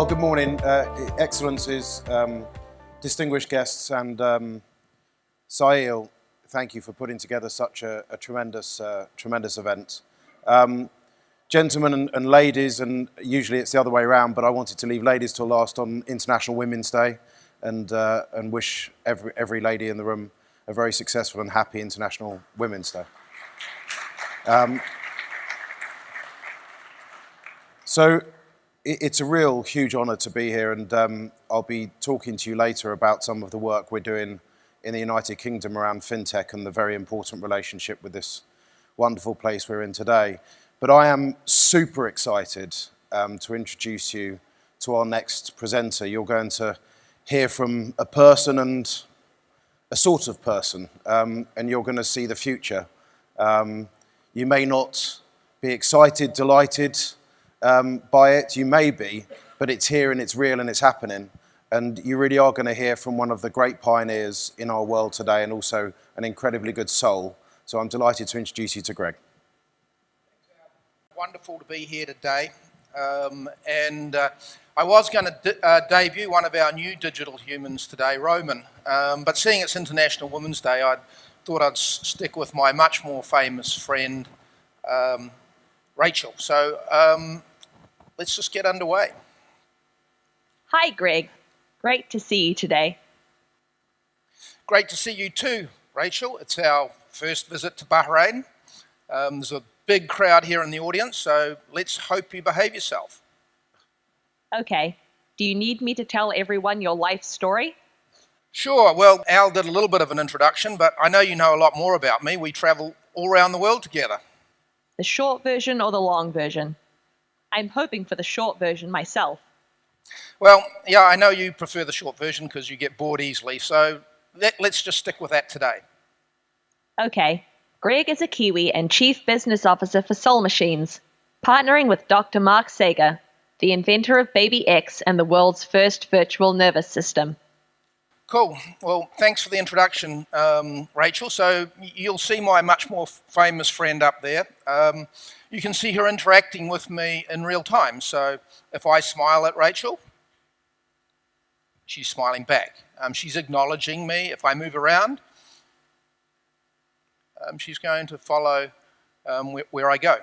Well, good morning, Excellencies, distinguished guests, and Sahil, thank you for putting together such a tremendous event. Gentlemen and ladies, and usually it's the other way around, but I wanted to leave ladies till last on International Women's Day, and wish every lady in the room a very successful and happy International Women's Day. So it's a real huge honour to be here, and I'll be talking to you later about some of the work we're doing in the United Kingdom around fintech and the very important relationship with this wonderful place we're in today. But I am super excited to introduce you to our next presenter. You're going to hear from a person and a sort of person, and you're going to see the future. You may not be excited, delighted by it, you may be, but it's here and it's real and it's happening. And you really are going to hear from one of the great pioneers in our world today, and also an incredibly good soul. So I'm delighted to introduce you to Greg. Wonderful to be here today. I was going to debut one of our new digital humans today, Roman, but seeing it's International Women's Day, I thought I'd stick with my much more famous friend, Rachel. So let's just get underway. Hi, Greg. Great to see you today. Great to see you too, Rachel. It's our first visit to Bahrain. There's a big crowd here in the audience, so let's hope you behave yourself. Okay. Do you need me to tell everyone your life story? Sure. Well, Al did a little bit of an introduction, but I know you know a lot more about me. We travel all around the world together. The short version or the long version? I'm hoping for the short version myself. Well, yeah, I know you prefer the short version because you get bored easily, so let's just stick with that today. Okay. Greg is a Kiwi and Chief Business Officer for Soul Machines, partnering with Dr. Mark Sager, the inventor of Baby X and the world's first virtual nervous system. Cool. Well, thanks for the introduction, Rachel. So you'll see my much more famous friend up there. You can see her interacting with me in real time. So if I smile at Rachel, she's smiling back. She's acknowledging me. If I move around, she's going to follow where I go.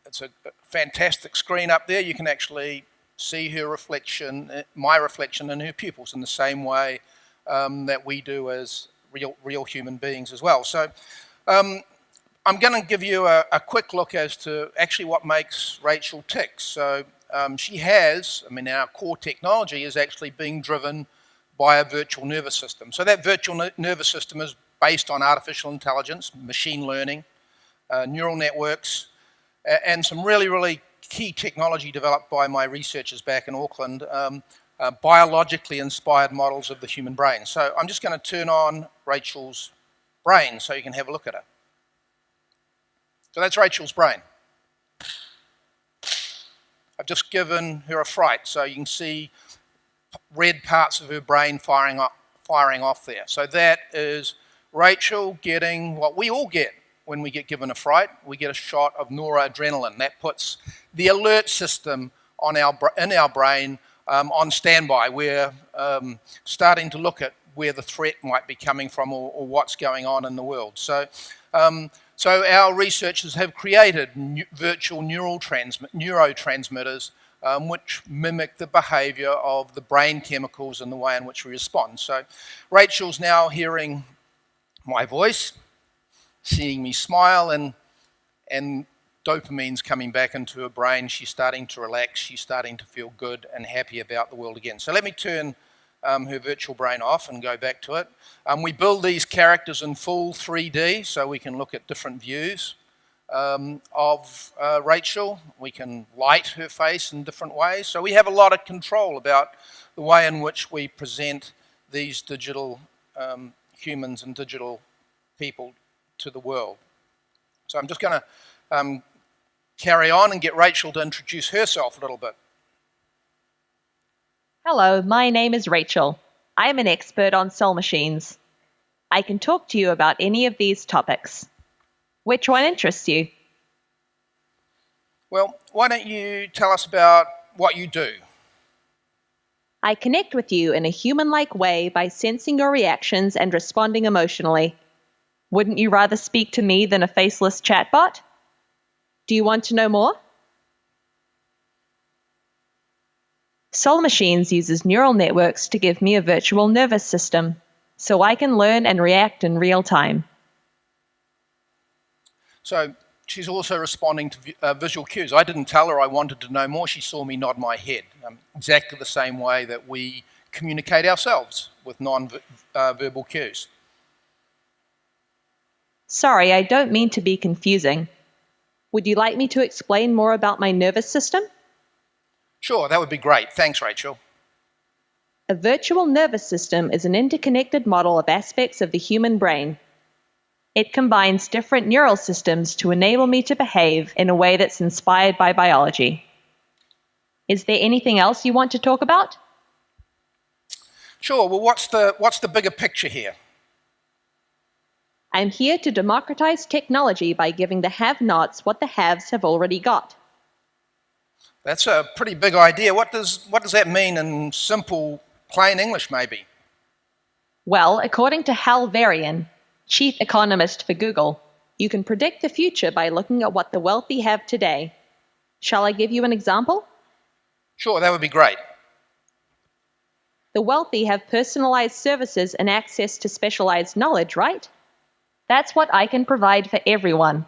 It's a fantastic screen up there. You can actually see her reflection, my reflection in her pupils in the same way that we do as real human beings as well. So I'm going to give you a quick look as to actually what makes Rachel tick. So she has, our core technology is actually being driven by a virtual nervous system. So that virtual nervous system is based on artificial intelligence, machine learning, neural networks, and some really key technology developed by my researchers back in Auckland, biologically inspired models of the human brain. So I'm just going to turn on Rachel's brain so you can have a look at her. So that's Rachel's brain. I've just given her a fright, so you can see red parts of her brain firing off there. So that is Rachel getting what we all get when we get given a fright. We get a shot of noradrenaline. That puts the alert system in our brain on standby. We're starting to look at where the threat might be coming from or what's going on in the world. So our researchers have created virtual neurotransmitters which mimic the behavior of the brain chemicals and the way in which we respond. So Rachel's now hearing my voice, seeing me smile, and dopamine's coming back into her brain. She's starting to relax. She's starting to feel good and happy about the world again. So let me turn her virtual brain off and go back to it. We build these characters in full 3D so we can look at different views of Rachel. We can light her face in different ways. So we have a lot of control about the way in which we present these digital humans and digital people to the world. So I'm just going to carry on and get Rachel to introduce herself a little bit. Hello, my name is Rachel. I am an expert on soul machines. I can talk to you about any of these topics. Which one interests you? Well, why don't you tell us about what you do. I connect with you in a human-like way by sensing your reactions and responding emotionally. Wouldn't you rather speak to me than a faceless chatbot? Do you want to know more? Soul Machines uses neural networks to give me a virtual nervous system, so I can learn and react in real time. So she's also responding to visual cues. I didn't tell her I wanted to know more. She saw me nod my head, exactly the same way that we communicate ourselves with non-verbal cues. Sorry, I don't mean to be confusing. Would you like me to explain more about my nervous system? Sure, that would be great. Thanks, Rachel. A virtual nervous system is an interconnected model of aspects of the human brain. It combines different neural systems to enable me to behave in a way that's inspired by biology. Is there anything else you want to talk about? Sure, well, what's the bigger picture here? I'm here to democratize technology by giving the have-nots what the haves have already got. That's a pretty big idea. What does that mean in simple, plain English, maybe? Well, according to Hal Varian, chief economist for Google, you can predict the future by looking at what the wealthy have today. Shall I give you an example? Sure, that would be great. The wealthy have personalized services and access to specialized knowledge, right? That's what I can provide for everyone.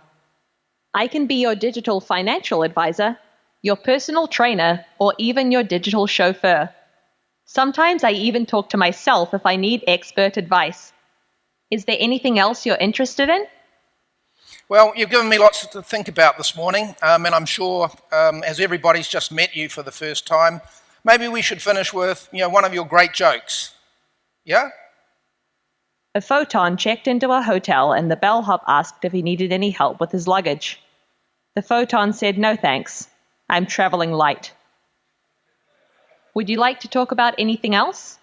I can be your digital financial advisor, your personal trainer, or even your digital chauffeur. Sometimes I even talk to myself if I need expert advice. Is there anything else you're interested in? Well, you've given me lots to think about this morning, and I'm sure as everybody's just met you for the first time, maybe we should finish with one of your great jokes. Yeah? A photon checked into a hotel and the bellhop asked if he needed any help with his luggage. The photon said, "No thanks. I'm traveling light." Would you like to talk about anything else?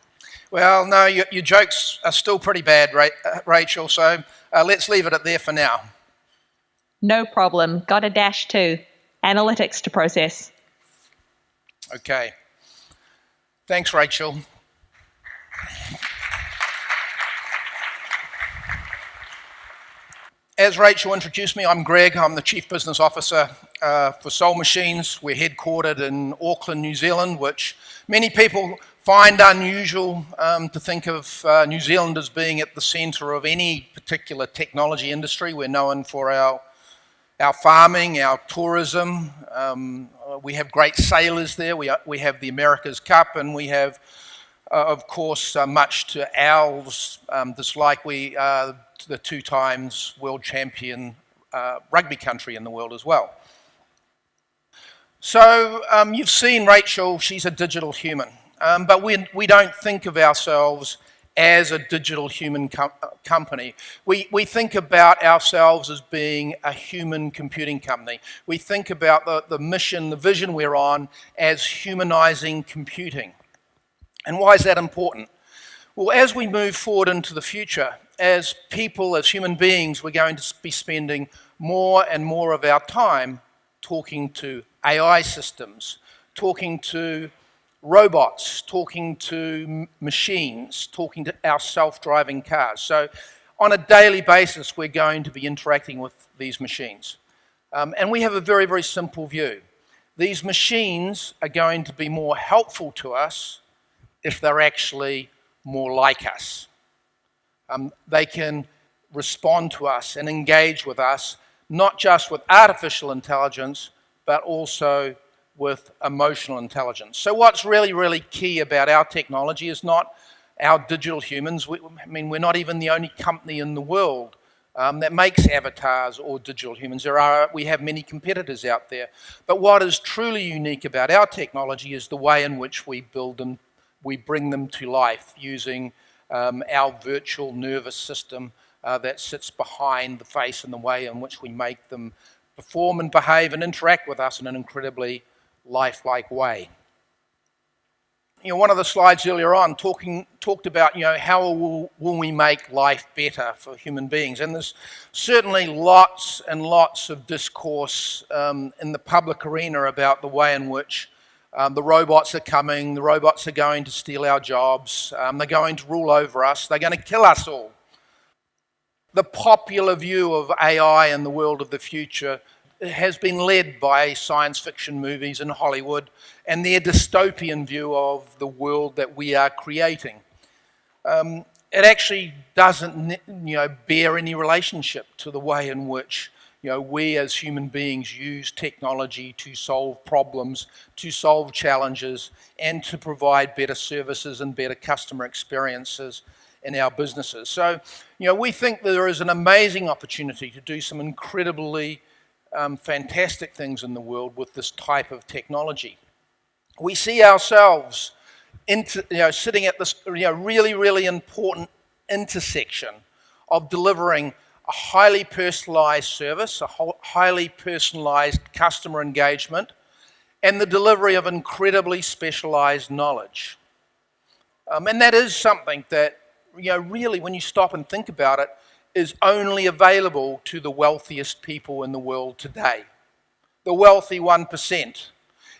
Well, no, your jokes are still pretty bad, Rachel, so let's leave it at there for now. No problem. Got a dash too. Analytics to process. Okay. Thanks, Rachel. As Rachel introduced me, I'm Greg. I'm the Chief Business Officer for Soul Machines. We're headquartered in Auckland, New Zealand, which many people find unusual to think of New Zealand as being at the centre of any particular technology industry. We're known for our farming, our tourism. We have great sailors there. We have the America's Cup, and we have, of course, much to Al's dislike, we are the 2 times world champion rugby country in the world as well. So you've seen Rachel, she's a digital human, but we don't think of ourselves as a digital human company. We think about ourselves as being a human computing company. We think about the mission, the vision we're on as humanizing computing. And why is that important? Well, as we move forward into the future, as people, as human beings, we're going to be spending more and more of our time talking to AI systems, talking to robots, talking to machines, talking to our self-driving cars. So on a daily basis, we're going to be interacting with these machines. And we have a very, very simple view. These machines are going to be more helpful to us if they're actually more like us. They can respond to us and engage with us, not just with artificial intelligence, but also with emotional intelligence. So what's really, really key about our technology is not our digital humans. We're not even the only company in the world that makes avatars or digital humans. We have many competitors out there. But what is truly unique about our technology is the way in which we build them, we bring them to life using our virtual nervous system that sits behind the face and the way in which we make them perform and behave and interact with us in an incredibly lifelike way. One of the slides earlier on talked about how will we make life better for human beings, and there's certainly lots and lots of discourse in the public arena about the way in which The robots are coming. The robots are going to steal our jobs. They're going to rule over us. They're going to kill us all. The popular view of AI and the world of the future has been led by science fiction movies in Hollywood and their dystopian view of the world that we are creating. It actually doesn't, bear any relationship to the way in which, we as human beings use technology to solve problems, to solve challenges, and to provide better services and better customer experiences in our businesses. So, we think there is an amazing opportunity to do some incredibly fantastic things in the world with this type of technology. We see ourselves sitting at this really, really important intersection of delivering a highly personalized service, a highly personalized customer engagement, and the delivery of incredibly specialized knowledge. And that is something that, really, when you stop and think about it, is only available to the wealthiest people in the world today, the wealthy 1%.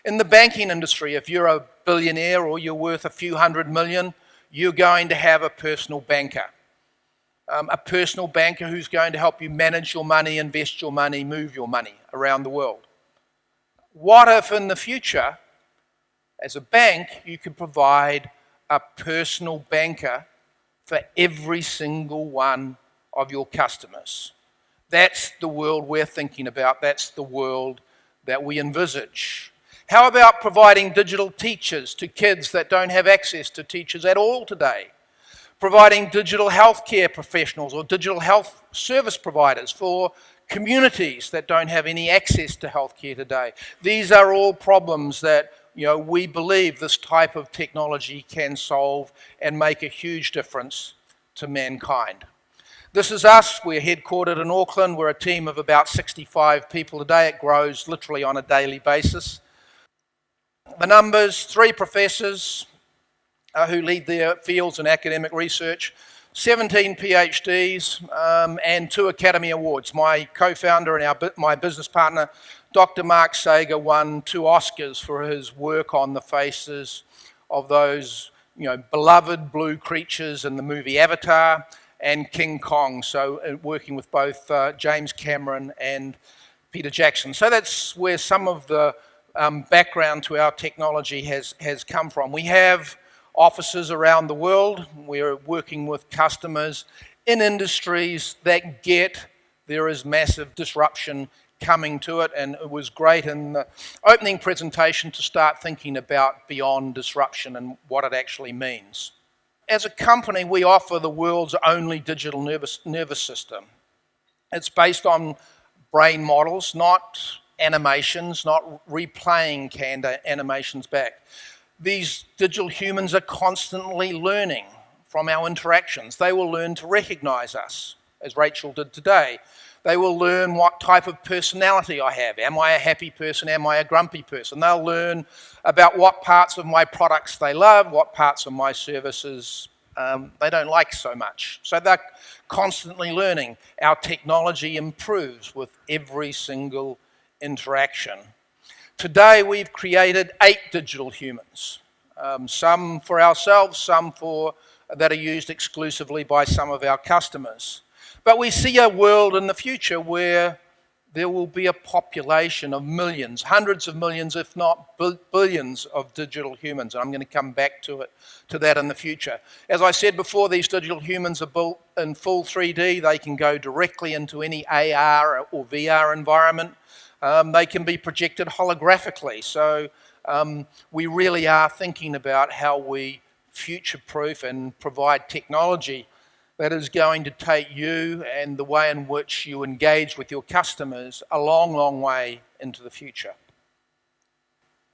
In the banking industry, if you're a billionaire or you're worth a few $100 million, you're going to have a personal banker. A personal banker who's going to help you manage your money, invest your money, move your money around the world. What if in the future, as a bank, you could provide a personal banker for every single one of your customers? That's the world we're thinking about. That's the world that we envisage. How about providing digital teachers to kids that don't have access to teachers at all today? Providing digital healthcare professionals or digital health service providers for communities that don't have any access to healthcare today. These are all problems that we believe this type of technology can solve and make a huge difference to mankind. This is us. We're headquartered in Auckland. We're a team of about 65 people today. It grows literally on a daily basis. The numbers: 3 professors who lead their fields in academic research, 17 PhDs, and 2 Academy Awards. My co-founder and my business partner, Dr. Mark Sager, won 2 Oscars for his work on the faces of those beloved blue creatures in the movie Avatar and King Kong, so working with both James Cameron and Peter Jackson. So that's where some of the background to our technology has come from. We have offices around the world. We're working with customers in industries that there is massive disruption coming to it, and it was great in the opening presentation to start thinking about beyond disruption and what it actually means. As a company, we offer the world's only digital nervous system. It's based on brain models, not animations, not replaying canned animations back. These digital humans are constantly learning from our interactions. They will learn to recognize us, as Rachel did today. They will learn what type of personality I have. Am I a happy person? Am I a grumpy person? They'll learn about what parts of my products they love, what parts of my services they don't like so much. So they're constantly learning. Our technology improves with every single interaction. Today we've created 8 digital humans, some for ourselves, some that are used exclusively by some of our customers. But we see a world in the future where there will be a population of millions, hundreds of millions, if not billions of digital humans. And I'm going to come back to that in the future. As I said before, these digital humans are built in full 3D. They can go directly into any AR or VR environment. They can be projected holographically. So we really are thinking about how we future-proof and provide technology that is going to take you and the way in which you engage with your customers a long, long way into the future.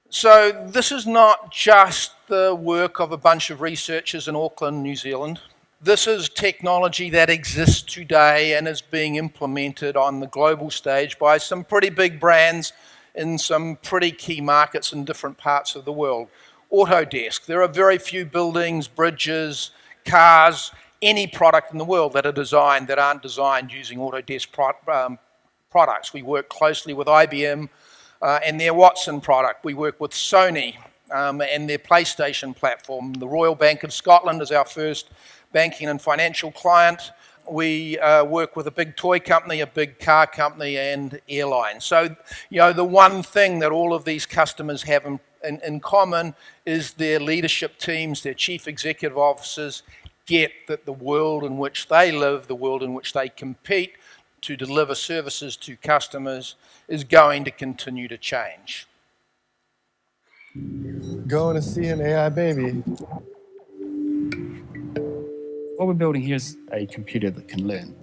So this is not just the work of a bunch of researchers in Auckland, New Zealand. This is technology that exists today and is being implemented on the global stage by some pretty big brands in some pretty key markets in different parts of the world. Autodesk. There are very few buildings, bridges, cars, any product in the world that aren't designed using Autodesk products. We work closely with IBM and their Watson product. We work with Sony and their PlayStation platform. The Royal Bank of Scotland is our first banking and financial client. We work with a big toy company, a big car company, and airlines. So, the one thing that all of these customers have in common is their leadership teams, their chief executive officers get that the world in which they live, the world in which they compete to deliver services to customers is going to continue to change. Going to see an AI baby. What we're building here is a computer that can learn.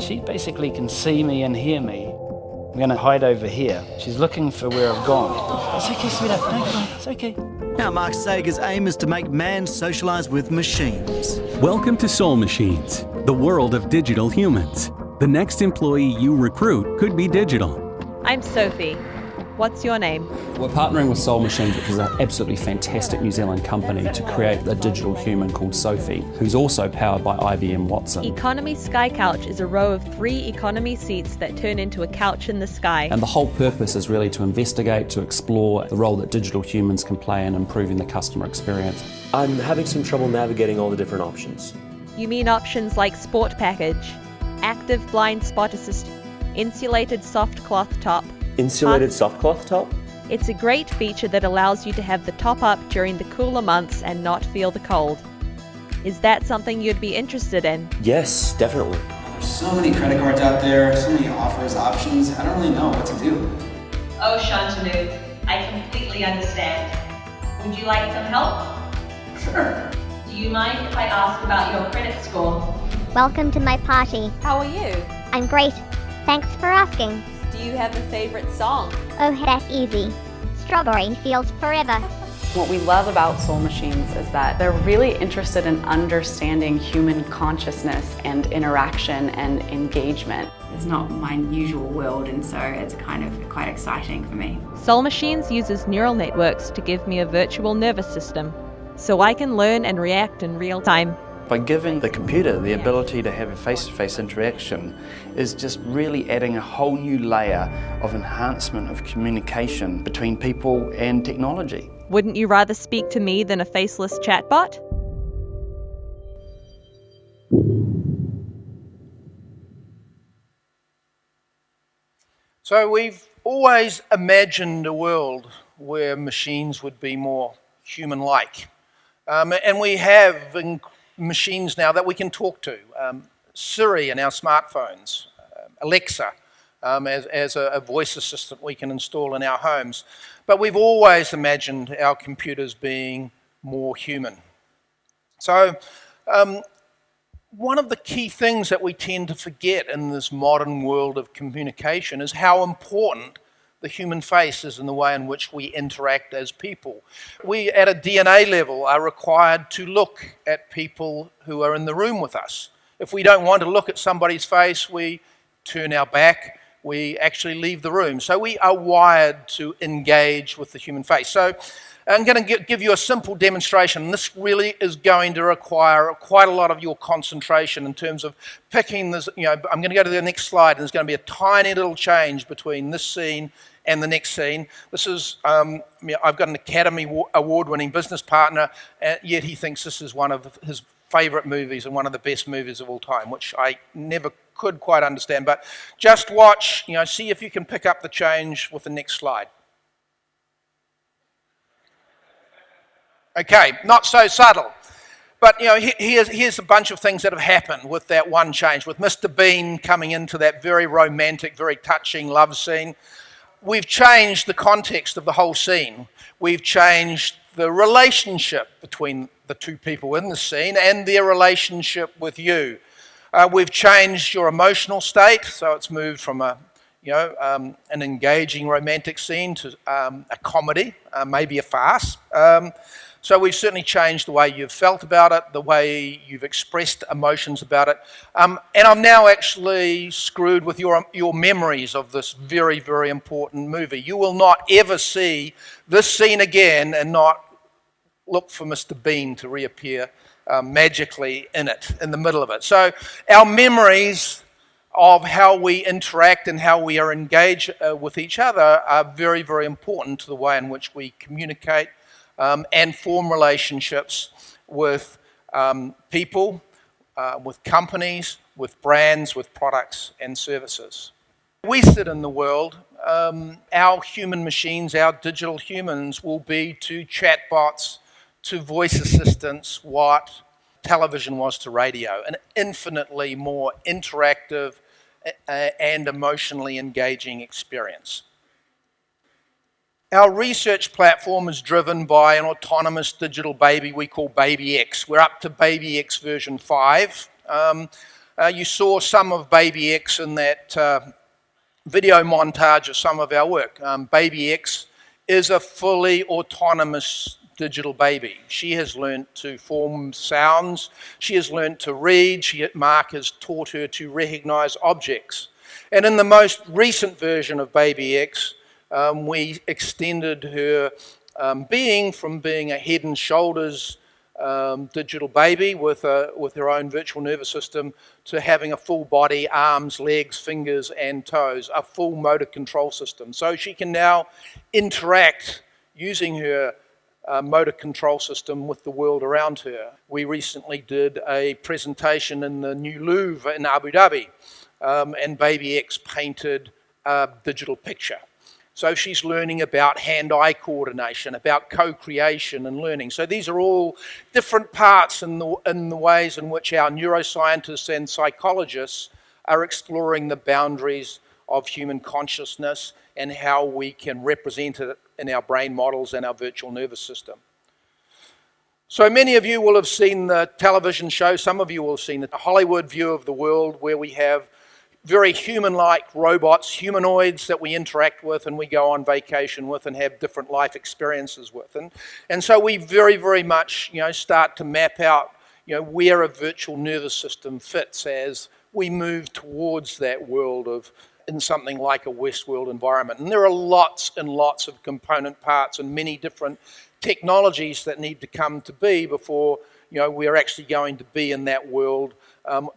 She basically can see me and hear me. I'm going to hide over here. She's looking for where I've gone. It's okay, sweetheart. Don't cry. It's okay. Now, Mark Sager's aim is to make man socialise with machines. Welcome to Soul Machines, the world of digital humans. The next employee you recruit could be digital. I'm Sophie. What's your name? We're partnering with Soul Machines, which is an absolutely fantastic New Zealand company, to create a digital human called Sophie, who's also powered by IBM Watson. Economy Sky Couch is a row of 3 economy seats that turn into a couch in the sky. And the whole purpose is really to investigate, to explore the role that digital humans can play in improving the customer experience. I'm having some trouble navigating all the different options. You mean options like Sport Package, Active Blind Spot Assist, Insulated Soft Cloth Top. Insulated soft cloth top? It's a great feature that allows you to have the top up during the cooler months and not feel the cold. Is that something you'd be interested in? Yes, definitely. There's so many credit cards out there, so many offers, options. I don't really know what to do. Oh, Shantanu, I completely understand. Would you like some help? Sure. Do you mind if I ask about your credit score? Welcome to my party. How are you? I'm great. Thanks for asking. Do you have a favorite song? Oh, that's easy. Strawberry Fields Forever. What we love about Soul Machines is that they're really interested in understanding human consciousness and interaction and engagement. It's not my usual world, and so it's kind of quite exciting for me. Soul Machines uses neural networks to give me a virtual nervous system, so I can learn and react in real time. By giving the computer the ability to have a face-to-face interaction is just really adding a whole new layer of enhancement of communication between people and technology. Wouldn't you rather speak to me than a faceless chatbot? So we've always imagined a world where machines would be more human-like. And we have machines now that we can talk to. Siri in our smartphones, Alexa as a voice assistant we can install in our homes. But we've always imagined our computers being more human. So one of the key things that we tend to forget in this modern world of communication is how important the human face is in the way in which we interact as people. We, at a DNA level, are required to look at people who are in the room with us. If we don't want to look at somebody's face, we turn our back, we actually leave the room. So we are wired to engage with the human face. So I'm going to give you a simple demonstration. This really is going to require quite a lot of your concentration in terms of picking this. I'm going to go to the next slide, and there's going to be a tiny little change between this scene and the next scene. This is, I've got an Academy Award-winning business partner, yet he thinks this is one of his favorite movies and one of the best movies of all time, which I never could quite understand. But just watch, see if you can pick up the change with the next slide. Okay, not so subtle. But here's a bunch of things that have happened with that one change, with Mr. Bean coming into that very romantic, very touching love scene. We've changed the context of the whole scene. We've changed the relationship between the two people in the scene and their relationship with you. We've changed your emotional state, so it's moved from an engaging romantic scene to a comedy, maybe a farce. So we've certainly changed the way you've felt about it, the way you've expressed emotions about it. And I'm now actually screwed with your memories of this very, very important movie. You will not ever see this scene again and not look for Mr. Bean to reappear magically in the middle of it. So our memories of how we interact and how we are engaged with each other are very, very important to the way in which we communicate and form relationships with people, with companies, with brands, with products and services. We sit in the world, our human machines, our digital humans will be to chatbots, to voice assistants, what television was to radio, an infinitely more interactive and emotionally engaging experience. Our research platform is driven by an autonomous digital baby we call Baby X. We're up to Baby X version 5. You saw some of Baby X in that video montage of some of our work. Baby X is a fully autonomous digital baby. She has learned to form sounds. She has learned to read. Mark has taught her to recognize objects. And in the most recent version of Baby X, we extended her being from being a head and shoulders digital baby with her own virtual nervous system to having a full body, arms, legs, fingers and toes, a full motor control system. So she can now interact using her motor control system with the world around her. We recently did a presentation in the new Louvre in Abu Dhabi, and Baby X painted a digital picture. So she's learning about hand-eye coordination, about co-creation and learning. So these are all different parts in the ways in which our neuroscientists and psychologists are exploring the boundaries of human consciousness and how we can represent it in our brain models and our virtual nervous system. So many of you will have seen the television show, some of you will have seen the Hollywood view of the world where we have very human-like robots, humanoids that we interact with and we go on vacation with and have different life experiences with. And so we very, very much start to map out where a virtual nervous system fits as we move towards that world of in something like a Westworld environment. And there are lots and lots of component parts and many different technologies that need to come to be before we're actually going to be in that world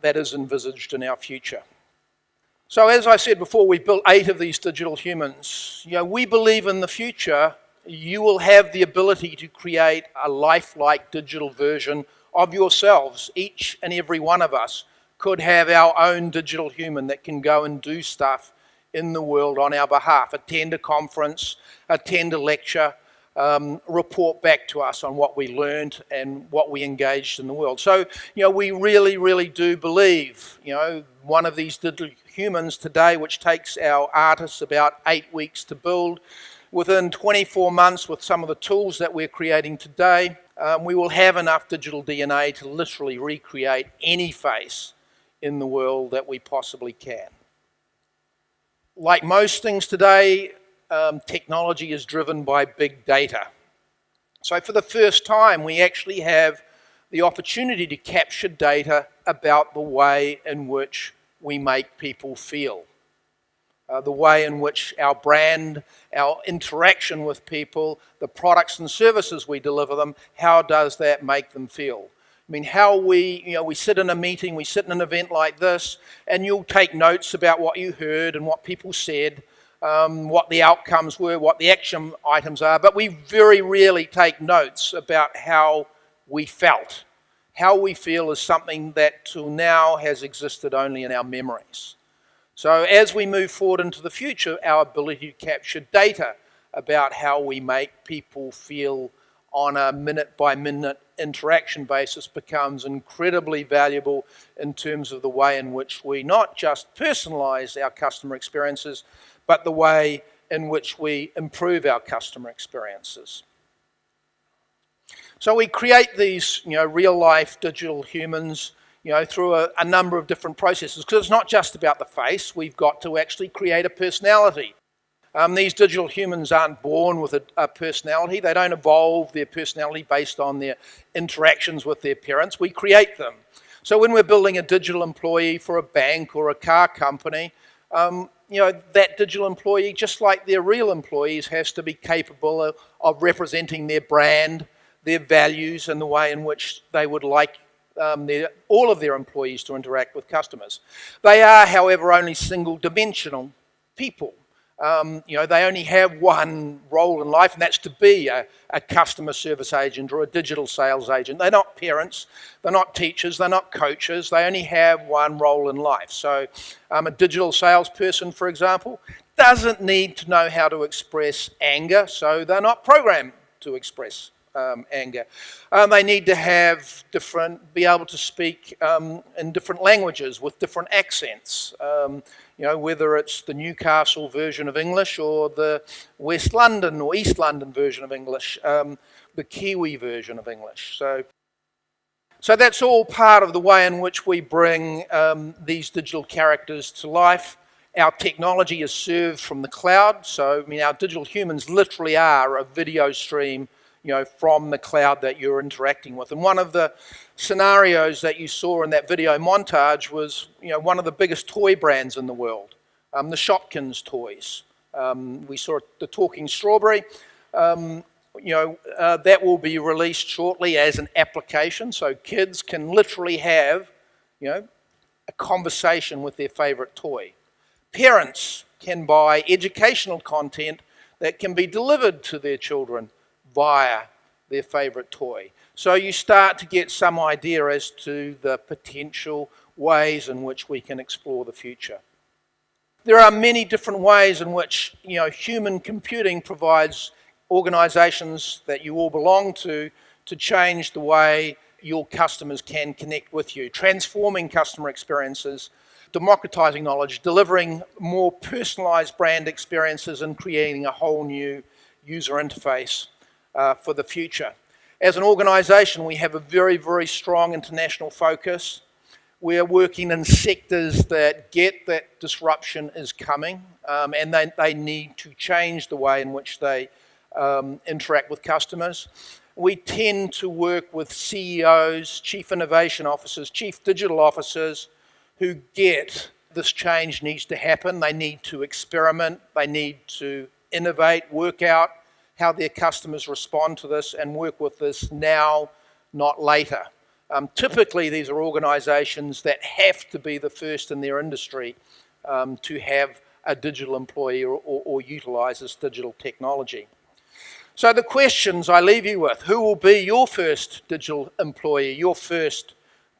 that is envisaged in our future. So as I said before, we've built 8 of these digital humans. We believe in the future you will have the ability to create a lifelike digital version of yourselves. Each and every one of us could have our own digital human that can go and do stuff in the world on our behalf, attend a conference, attend a lecture, report back to us on what we learned and what we engaged in the world. So, we really, really do believe, one of these digital humans today, which takes our artists about 8 weeks to build, within 24 months with some of the tools that we're creating today, we will have enough digital DNA to literally recreate any face in the world that we possibly can. Like most things today, technology is driven by big data. So for the first time, we actually have the opportunity to capture data about the way in which we make people feel. The way in which our brand, our interaction with people, the products and services we deliver them, how does that make them feel? I mean, how we sit in a meeting, we sit in an event like this, and you'll take notes about what you heard and what people said, what the outcomes were, what the action items are, but we very rarely take notes about how we felt. How we feel is something that till now has existed only in our memories. So as we move forward into the future, our ability to capture data about how we make people feel on a minute-by-minute interaction basis becomes incredibly valuable in terms of the way in which we not just personalize our customer experiences, but the way in which we improve our customer experiences. So we create these real-life digital humans through a number of different processes, because it's not just about the face. We've got to actually create a personality. These digital humans aren't born with a personality. They don't evolve their personality based on their interactions with their parents. We create them. So when we're building a digital employee for a bank or a car company, that digital employee, just like their real employees, has to be capable of representing their brand, their values, and the way in which they would like all of their employees to interact with customers. They are, however, only single-dimensional people. They only have one role in life, and that's to be a customer service agent or a digital sales agent. They're not parents, they're not teachers, they're not coaches. They only have one role in life. So a digital salesperson, for example, doesn't need to know how to express anger, so they're not programmed to express anger. They need to be able to speak in different languages with different accents. Whether it's the Newcastle version of English or the West London or East London version of English, the Kiwi version of English. So that's all part of the way in which we bring these digital characters to life. Our technology is served from the cloud, so our digital humans literally are a video stream from the cloud that you're interacting with. And one of the scenarios that you saw in that video montage was, one of the biggest toy brands in the world, the Shopkins toys. We saw the Talking Strawberry. That will be released shortly as an application, so kids can literally have, a conversation with their favorite toy. Parents can buy educational content that can be delivered to their children via their favorite toy. So you start to get some idea as to the potential ways in which we can explore the future. There are many different ways in which human computing provides organizations that you all belong to change the way your customers can connect with you, transforming customer experiences, democratizing knowledge, delivering more personalized brand experiences, and creating a whole new user interface for the future. As an organization, we have a very, very strong international focus. We are working in sectors that get that disruption is coming, and they need to change the way in which they interact with customers. We tend to work with CEOs, chief innovation officers, chief digital officers who get this change needs to happen. They need to experiment, they need to innovate, work out how their customers respond to this, and work with this now, not later. Typically, these are organizations that have to be the first in their industry to have a digital employee or utilize this digital technology. So the questions I leave you with: who will be your first digital employee, your first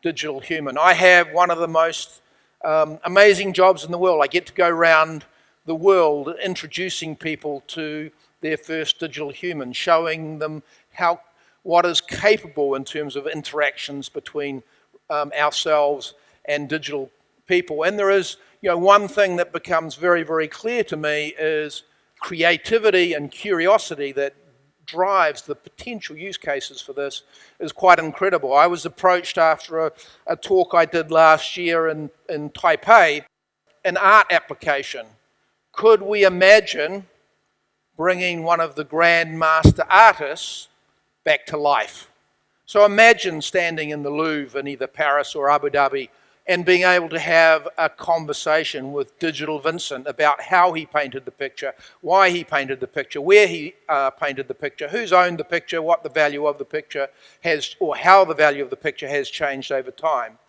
digital human? I have one of the most amazing jobs in the world. I get to go around the world introducing people to their first digital human, showing them what is capable in terms of interactions between ourselves and digital people. And there is, one thing that becomes very, very clear to me is creativity and curiosity that drives the potential use cases for this is quite incredible. I was approached after a talk I did last year in Taipei, an art application. Could we imagine bringing one of the grandmaster artists back to life? So imagine standing in the Louvre in either Paris or Abu Dhabi and being able to have a conversation with Digital Vincent about how he painted the picture, why he painted the picture, where he painted the picture, who's owned the picture, what the value of the picture has, or how the value of the picture has changed over time.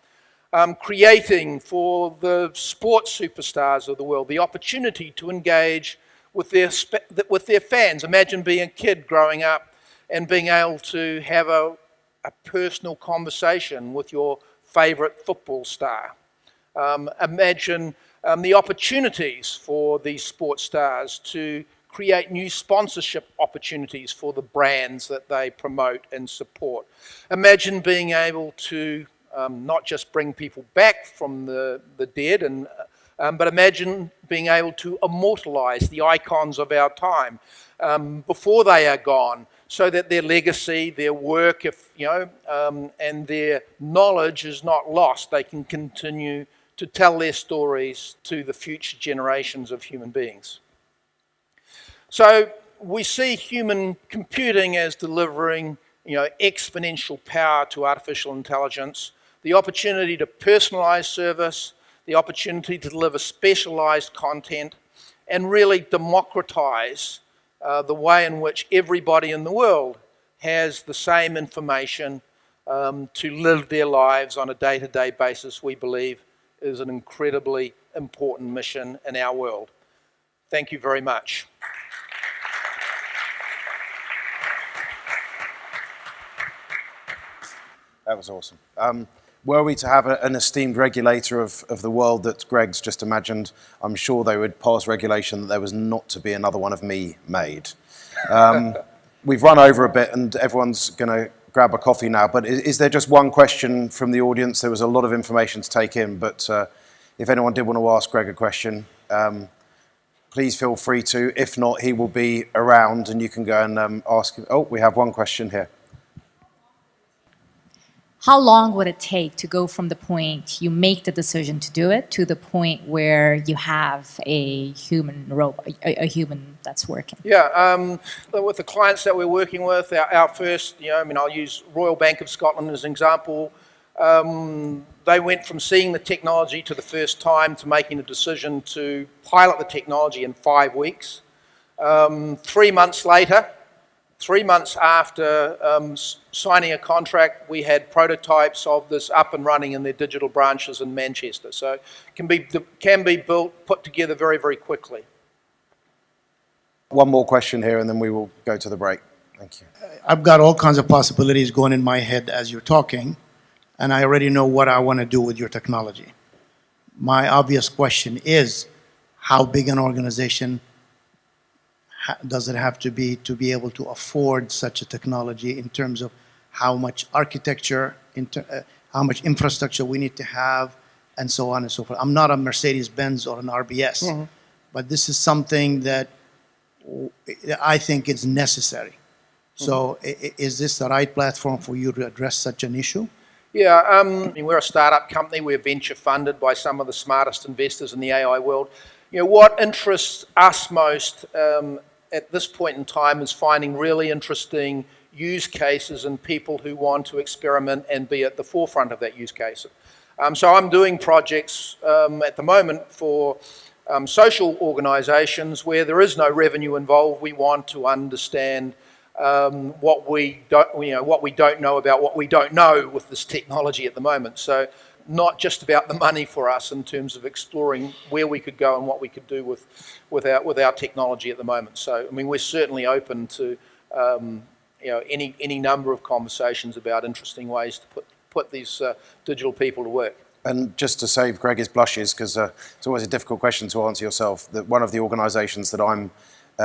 Creating for the sports superstars of the world the opportunity to engage with their fans. Imagine being a kid growing up and being able to have a personal conversation with your favorite football star. Imagine the opportunities for these sports stars to create new sponsorship opportunities for the brands that they promote and support. Imagine being able to not just bring people back from the dead, but imagine being able to immortalize the icons of our time before they are gone, so that their legacy, their work, and their knowledge is not lost. They can continue to tell their stories to the future generations of human beings. So we see human computing as delivering, exponential power to artificial intelligence, the opportunity to personalize service, the opportunity to deliver specialized content, and really democratize the way in which everybody in the world has the same information to live their lives on a day-to-day basis, we believe is an incredibly important mission in our world. Thank you very much. That was awesome. Were we to have an esteemed regulator of the world that Greg's just imagined, I'm sure they would pass regulation that there was not to be another one of me made. We've run over a bit and everyone's going to grab a coffee now, but is there just one question from the audience? There was a lot of information to take in, but if anyone did want to ask Greg a question, please feel free to. If not, he will be around and you can go and ask him. Oh, we have one question here. How long would it take to go from the point you make the decision to do it to the point where you have a human robot, a human that's working? Yeah, with the clients that we're working with, our first, I'll use Royal Bank of Scotland as an example. They went from seeing the technology to the first time to making a decision to pilot the technology in 5 weeks. 3 months later, 3 months after signing a contract, we had prototypes of this up and running in their digital branches in Manchester. So it can be built, put together very, very quickly. One more question here and then we will go to the break. Thank you. I've got all kinds of possibilities going in my head as you're talking, and I already know what I want to do with your technology. My obvious question is, how big an organization does it have to be able to afford such a technology in terms of how much architecture, how much infrastructure we need to have, and so on and so forth. I'm not a Mercedes-Benz or an RBS, but this is something that I think is necessary. So is this the right platform for you to address such an issue? Yeah, we're a startup company. We're venture funded by some of the smartest investors in the AI world. What interests us most at this point in time is finding really interesting use cases and people who want to experiment and be at the forefront of that use case. So I'm doing projects at the moment for social organizations where there is no revenue involved. We want to understand what we don't know about what we don't know with this technology at the moment. So not just about the money for us in terms of exploring where we could go and what we could do with our technology at the moment. So we're certainly open to any number of conversations about interesting ways to put these digital people to work. And just to save Greg his blushes, because it's always a difficult question to answer yourself, that one of the organisations that I'm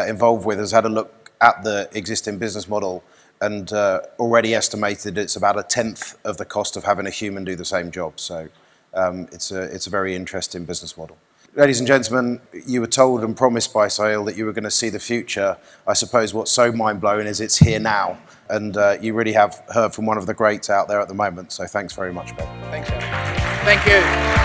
involved with has had a look at the existing business model and already estimated it's about 1/10 of the cost of having a human do the same job. So it's a very interesting business model. Ladies and gentlemen, you were told and promised by Sahil that you were going to see the future. I suppose what's so mind-blowing is it's here now, and you really have heard from one of the greats out there at the moment. So thanks very much, Ben. Thanks, Adam. Thank you.